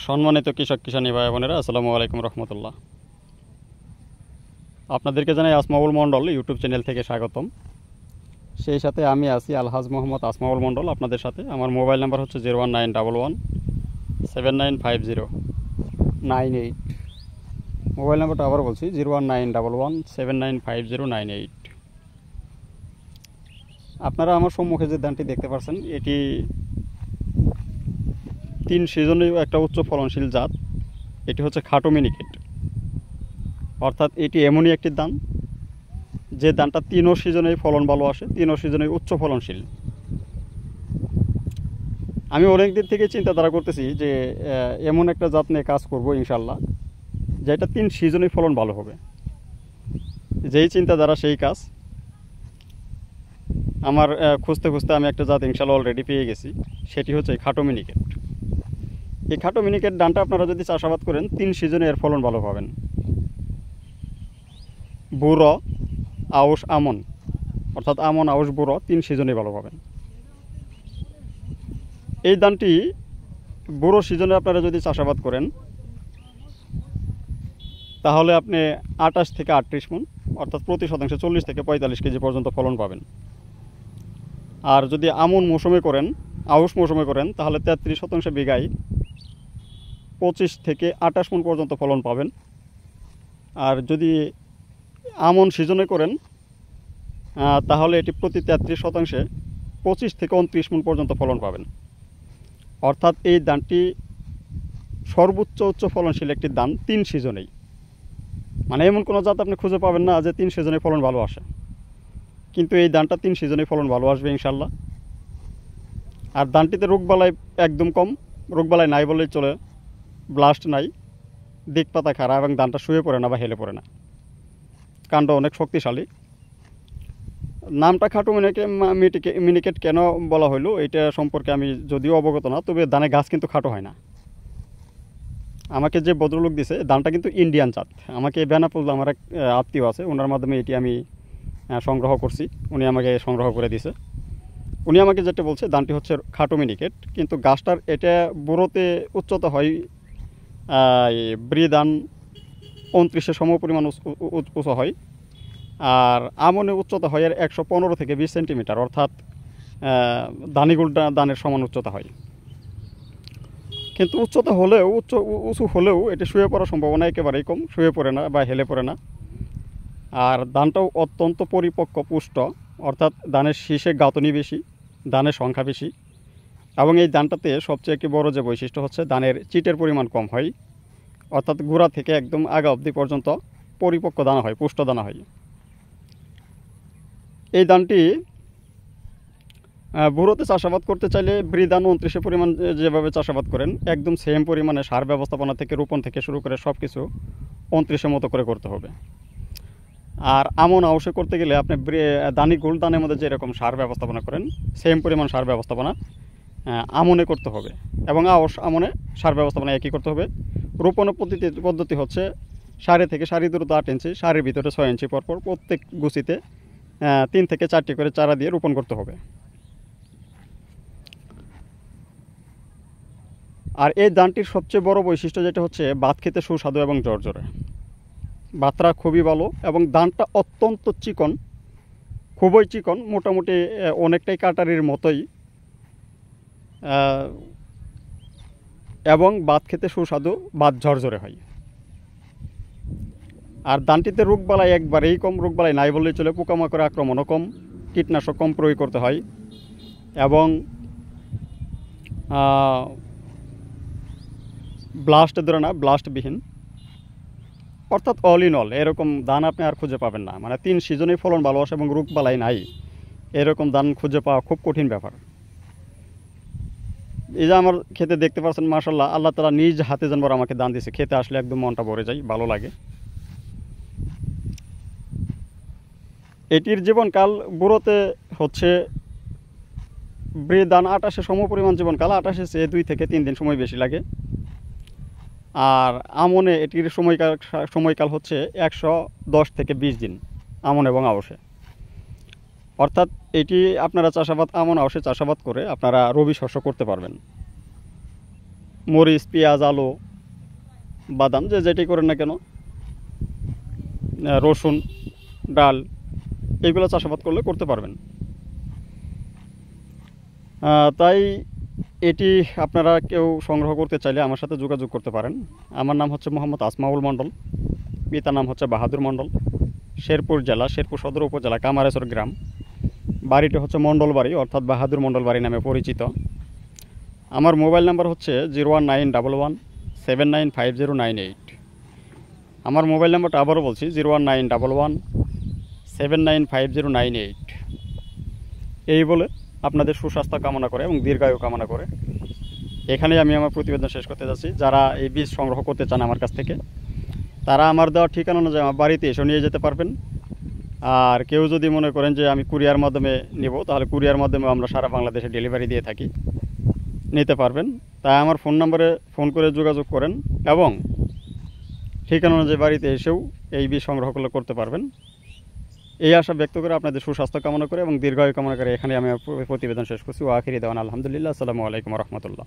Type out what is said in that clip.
সম্মানিত কৃষক কিষানী ভাই বোনেরা, আসসালামু আলাইকুম রহমতুল্লাহ। আপনাদেরকে জানাই আসমাউল মণ্ডল ইউটিউব চ্যানেল থেকে স্বাগতম। সেই সাথে আমি আছি আলহাজ মোহাম্মদ আসমাউল মণ্ডল আপনাদের সাথে। আমার মোবাইল নাম্বার হচ্ছে 01911795098। মোবাইল নাম্বারটা আবার বলছি 01911795098। আপনারা আমার সম্মুখে যে ধানটি দেখতে পাচ্ছেন, এটি 3 সিজনেও একটা উচ্চ ফলনশীল জাত। এটি হচ্ছে খাটো মিনিকেট, অর্থাৎ এটি এমনই একটি ধান যে ধানটা 3 সিজনেই ফলন ভালো আসে, 3 সিজনেই উচ্চ ফলনশীল। আমি অনেক দিন থেকে চিন্তাধারা করতেছি যে এমন একটা জাত নিয়ে কাজ করব ইনশাল্লাহ, যেটা 3 সিজনেই ফলন ভালো হবে। যেই চিন্তাধারা সেই কাজ। আমার খুঁজতে খুঁজতে আমি একটা জাত ইনশাল্লাহ অলরেডি পেয়ে গেছি, সেটি হচ্ছে খাটো মিনিকেট। এই খাটো মিনিকেট ধানটা আপনারা যদি চাষাবাদ করেন 3 সিজনে এর ফলন ভালো পাবেন। বুড়ো, আউশ, আমন, অর্থাৎ আমন, আউশ, বুড়ো 3 সিজনে ভালো পাবেন। এই ধানটি বুড়ো সিজনে আপনারা যদি চাষাবাদ করেন তাহলে আপনি 28 থেকে 38 মণ, অর্থাৎ প্রতি শতাংশে 40 থেকে 45 কেজি পর্যন্ত ফলন পাবেন। আর যদি আমন মৌসুমে করেন, আউশ মৌসুমে করেন, তাহলে 33 শতাংশ বিঘায় 25 থেকে 28 মণ পর্যন্ত ফলন পাবেন। আর যদি আমন সিজনে করেন তাহলে এটি প্রতি 33 শতাংশে 25 থেকে 29 মণ পর্যন্ত ফলন পাবেন। অর্থাৎ এই ধানটি সর্বোচ্চ উচ্চ ফলনশীল একটি ধান 3 সিজনেই। মানে এমন কোনো জাত আপনি খুঁজে পাবেন না যে 3 সিজনে ফলন ভালো আসে, কিন্তু এই ধানটা 3 সিজনে ফলন ভালো আসবে ইনশাল্লাহ। আর ধানটিতে রোগবালাই একদম কম, রোগবালাই নাই বললেই চলে। ব্লাস্ট নাই, দিক পাতা খাড়া এবং ধানটা শুয়ে পড়ে না বা হেলে পড়ে না। কাণ্ড অনেক শক্তিশালী। নামটা খাটো মিনিকেট কেন বলা হইলো এটা সম্পর্কে আমি যদিও অবগত না, তবে ধানের গাছ কিন্তু খাটো হয় না। আমাকে যে ভদ্রলোক দিছে ধানটা কিন্তু ইন্ডিয়ান জাত। আমাকে বেনাপুল আমার এক আত্মীয় আছে, ওনার মাধ্যমে এটি আমি সংগ্রহ করছি। উনি আমাকে সংগ্রহ করে দিছে। উনি আমাকে যেটা বলছে ধানটি হচ্ছে খাটো মিনিকেট, কিন্তু গাছটার এটা বুড়োতে উচ্চতা হয় ধান 29-এর সমপরিমাণ উঁচু হয়। আর আমনে উচ্চতা হয় এর 115 থেকে 20 সেন্টিমিটার, অর্থাৎ দানিগুল দানের সমান উচ্চতা হয়। কিন্তু উচ্চতা হলেও উঁচু হলেও এটি শুয়ে পড়ার সম্ভাবনা একেবারেই কম, শুয়ে পড়ে না বা হেলে পড়ে না। আর ধানটাও অত্যন্ত পরিপক্ক, পুষ্ট, অর্থাৎ ধানের শীষে গাঁথনি বেশি, ধানের সংখ্যা বেশি। এবং এই ধানটাতে সবচেয়ে একটি বড় যে বৈশিষ্ট্য হচ্ছে ধানের চিটের পরিমাণ কম হয়, অর্থাৎ গোড়া থেকে একদম আগা অবধি পর্যন্ত পরিপক্ক দানা হয়, পুষ্ট দানা হয়। এই ধানটি বুড়োতে চাষাবাদ করতে চাইলে ধান 29-এর পরিমাণ যেভাবে চাষাবাদ করেন একদম সেম পরিমাণে সার ব্যবস্থাপনা থেকে রোপণ থেকে শুরু করে সব কিছু 29-এর মতো করে করতে হবে। আর আমন আউশে করতে গেলে আপনি দানিগুল দানের মধ্যে যেরকম সার ব্যবস্থাপনা করেন সেম পরিমাণ সার ব্যবস্থাপনা আমনে করতে হবে। এবং আউশ আমনে সার ব্যবস্থাপনা একই করতে হবে। রোপণের পদ্ধতি হচ্ছে সারি থেকে সারি দূরত্ব 8 ইঞ্চি, সারির ভিতরে 6 ইঞ্চি পরপর প্রত্যেক গুছিতে 3 থেকে 4টি করে চারা দিয়ে রোপণ করতে হবে। আর এই ধানটির সবচেয়ে বড় বৈশিষ্ট্য যেটা হচ্ছে ভাত খেতে সুস্বাদু এবং জর্জরে। ভাতটা খুবই ভালো এবং ধানটা অত্যন্ত চিকন, খুবই চিকন, মোটামুটি অনেকটাই কাটারির মতোই, এবং ভাত খেতে সুস্বাদু, ভাত ঝরঝরে হয়। আর ধানটিতে রোগবালাই একবারেই কম, রোগবালাই নাই বললেই চলে। পোকামাকড়ের আক্রমণও কম, কীটনাশক কম প্রয়োগ করতে হয় এবং ব্লাস্ট ধরে না, ব্লাস্টবিহীন, অর্থাৎ অল ইন অল এরকম ধান আপনি আর খুঁজে পাবেন না। মানে 3 সিজনেই ফলন ভালো আসে এবং রোগবালাই নাই, এরকম ধান খুঁজে পাওয়া খুব কঠিন ব্যাপার। এই যে আমার খেতে দেখতে পাচ্ছেন, মাশাআল্লাহ, আল্লাহ তাআলা নিজ হাতে জানবার আমাকে দান দিয়েছে। খেতে আসলে একদম মনটা ভরে যায়, ভালো লাগে। এটির জীবনকাল বুড়োতে হচ্ছে ধান 28-এর সমপরিমাণ জীবনকাল, 28-এর চেয়ে 2 থেকে 3 দিন সময় বেশি লাগে। আর আমনে এটির সময়কাল হচ্ছে 110 থেকে 20 দিন, আমন এবং আউশে। অর্থাৎ এটি আপনারা চাষাবাদ আমন আউশে চাষাবাদ করে আপনারা রবি শস্য করতে পারবেন। মরিচ, পেঁয়াজ, আলু, বাদাম, যে যেটি করেন না কেন, রসুন, ডাল, এইগুলো চাষাবাদ করলে করতে পারবেন। তাই এটি আপনারা কেউ সংগ্রহ করতে চাইলে আমার সাথে যোগাযোগ করতে পারেন। আমার নাম হচ্ছে মোহাম্মদ আসমাউল মণ্ডল, পিতার নাম হচ্ছে বাহাদুর মণ্ডল, শেরপুর জেলা, শেরপুর সদর উপজেলা, কামারেশ্বর গ্রাম। বাড়িটি হচ্ছে মণ্ডল বাড়ি, অর্থাৎ বাহাদুর মণ্ডল বাড়ি নামে পরিচিত। আমার মোবাইল নাম্বার হচ্ছে 01911795098। আমার মোবাইল নাম্বারটা আবারও বলছি, 01911795098। এই বলে আপনাদের সুস্বাস্থ্য কামনা করে এবং দীর্ঘায়ু কামনা করে এখানেই আমি আমার প্রতিবেদন শেষ করতে যাচ্ছি। যারা এই বীজ সংগ্রহ করতে চান আমার কাছ থেকে, তারা আমার দেওয়া ঠিকানা অনুযায়ী আমার বাড়িতে এসে নিয়ে যেতে পারবেন। আর কেউ যদি মনে করেন যে আমি কুরিয়ার মাধ্যমে নেব, তাহলে কুরিয়ার মাধ্যমে আমরা সারা বাংলাদেশে ডেলিভারি দিয়ে থাকি, নিতে পারবেন। তাই আমার ফোন নম্বরে ফোন করে যোগাযোগ করেন এবং ঠিকানা অনুযায়ী বাড়িতে এসেও এই বীজ সংগ্রহ করতে পারবেন। এই আশা ব্যক্ত করে আপনাদের সুস্বাস্থ্য কামনা করে এবং দীর্ঘায়ু কামনা করে এখানে আমি প্রতিবেদন শেষ করছি। ও আখিরি দেওয়ান আলহামদুলিল্লাহ। আসসালামু আলাইকুম রহমতুল্লাহ।